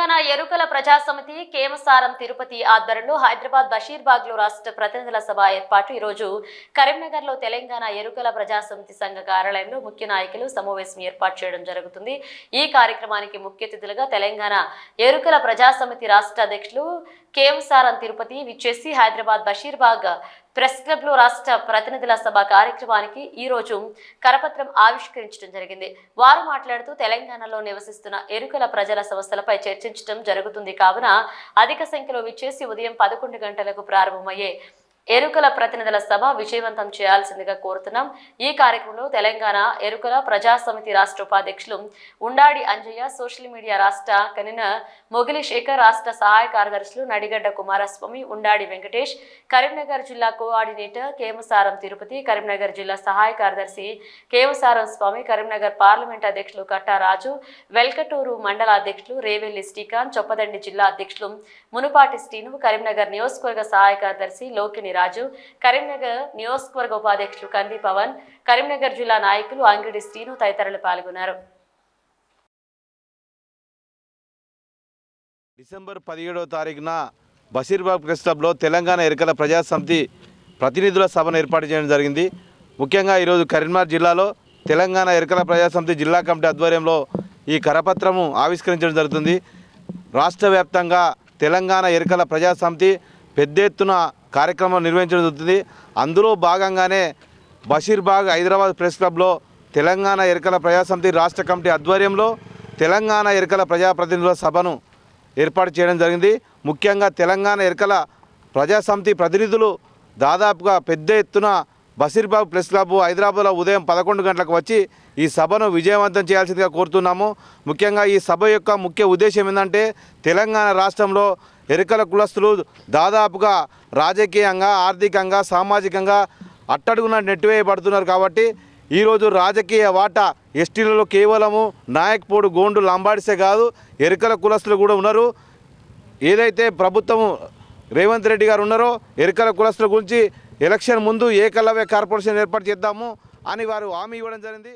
తెలంగాణ ఎరుకల ప్రజా సమితి కేమసారం తిరుపతి ఆధ్వర్యంలో హైదరాబాద్ బషీర్బాగ్ లో రాష్ట్ర ప్రతినిధుల సభ ఏర్పాటు ఈ రోజు కరీంనగర్ లో తెలంగాణ ఎరుకల ప్రజా సమితి సంఘ కార్యాలయంలో ముఖ్య నాయకులు సమావేశం ఏర్పాటు చేయడం జరుగుతుంది। ఈ కార్యక్రమానికి ముఖ్య అతిథులుగా తెలంగాణ ఎరుకల ప్రజా సమితి రాష్ట్ర అధ్యక్షులు కేమసారం తిరుపతి విచ్చేసి హైదరాబాద్ బషీర్బాగ్ ప్రెస్ క్లబ్ లో రాష్ట్ర ప్రతినిధుల సభ కార్యక్రమానికి ఈ రోజు కరపత్రం ఆవిష్కరించడం జరిగింది। వారు మాట్లాడుతూ తెలంగాణలో నివసిస్తున్న ఎరుకల ప్రజల సమస్యలపై చర్చించడం జరుగుతుంది కావున అధిక సంఖ్యలో విచ్చేసి ఉదయం 11 గంటలకు ప్రారంభమయ్యే ఎరుకల ప్రతినిధుల సభ విజయవంతం చేయాల్సిందిగా కోరుతున్నాం। ఈ కార్యక్రమంలో తెలంగాణ ఎరుకల ప్రజా సమితి రాష్ట్ర ఉపాధ్యక్షులు ఉండాడి అంజయ్య, సోషల్ మీడియా రాష్ట్ర కన్వీనర్ మొగిలి శేఖర్, రాష్ట్ర సహాయ కార్యదర్శులు నడిగడ్డ కుమారస్వామి, ఉండాడి వెంకటేష్, కరీంనగర్ జిల్లా కోఆర్డినేటర్ కేమసారం తిరుపతి, కరీంనగర్ జిల్లా సహాయ కార్యదర్శి కేమసారం స్వామి, కరీంనగర్ పార్లమెంట్ అధ్యక్షులు కట్టారాజు, వెల్కటూరు మండల అధ్యక్షులు రేవెల్లి శ్రీకాంత్, చొప్పదండి జిల్లా అధ్యక్షులు మునుపాటి శ్రీను, కరీంనగర్ నియోజకవర్గ సహాయ కార్యదర్శి లోకిని రాజు, కరీంనగర్ నియోజకవర్గ ఉపాధ్యక్షులు కంది పవన్, కరీంనగర్ జిల్లా నాయకులు అంగిడి శ్రీను తదితరులు పాల్గొన్నారు। డిసెంబర్ 17వ తారీఖున బషీర్బాగ్ ప్రెస్ క్లబ్లో తెలంగాణ ఎరుకల ప్రజా సమితి ప్రతినిధుల సభను ఏర్పాటు చేయడం జరిగింది। ముఖ్యంగా ఈరోజు కరీంనగర్ జిల్లాలో తెలంగాణ ఎరుకల ప్రజా సమితి జిల్లా కమిటీ ఆధ్వర్యంలో ఈ కరపత్రము ఆవిష్కరించడం జరుగుతుంది। రాష్ట్ర వ్యాప్తంగా తెలంగాణ ఎరుకల ప్రజా సమితి పెద్ద ఎత్తున కార్యక్రమం నిర్వహించడం జరుగుతుంది। అందులో భాగంగానే బషీర్బాగ్ హైదరాబాద్ ప్రెస్ క్లబ్లో తెలంగాణ ఎరుకల ప్రజా సమితి రాష్ట్ర కమిటీ ఆధ్వర్యంలో తెలంగాణ ఎరుకల ప్రజాప్రతినిధుల సభను ఏర్పాటు చేయడం జరిగింది। ముఖ్యంగా తెలంగాణ ఎరుకల ప్రజా సమితి ప్రతినిధులు దాదాపుగా పెద్ద ఎత్తున బషీర్బాగ్ ప్రెస్ క్లబ్ హైదరాబాద్లో ఉదయం 11 గంటలకు వచ్చి ఈ సభను విజయవంతం చేయాల్సిందిగా కోరుతున్నాము। ముఖ్యంగా ఈ సభ యొక్క ముఖ్య ఉద్దేశం ఏంటంటే తెలంగాణ రాష్ట్రంలో ఎరుకల కులస్తులు దాదాపుగా రాజకీయంగా, ఆర్థికంగా, సామాజికంగా అట్టడుగున నెట్టివేయబడుతున్నారు కాబట్టి ఈరోజు రాజకీయ వాటా ఎస్టీలలో కేవలము నాయక్పూడు, గోండు, లంబాడిసే కాదు ఎరుకల కులస్తులు కూడా ఉన్నారు। ఏదైతే ప్రభుత్వం రేవంత్ రెడ్డి గారు ఉన్నారో ఎరుకల కులస్తుల గురించి ఎలక్షన్ ముందు ఏకలవ్య కార్పొరేషన్ ఏర్పాటు చేద్దాము అని వారు హామీ ఇవ్వడం జరిగింది।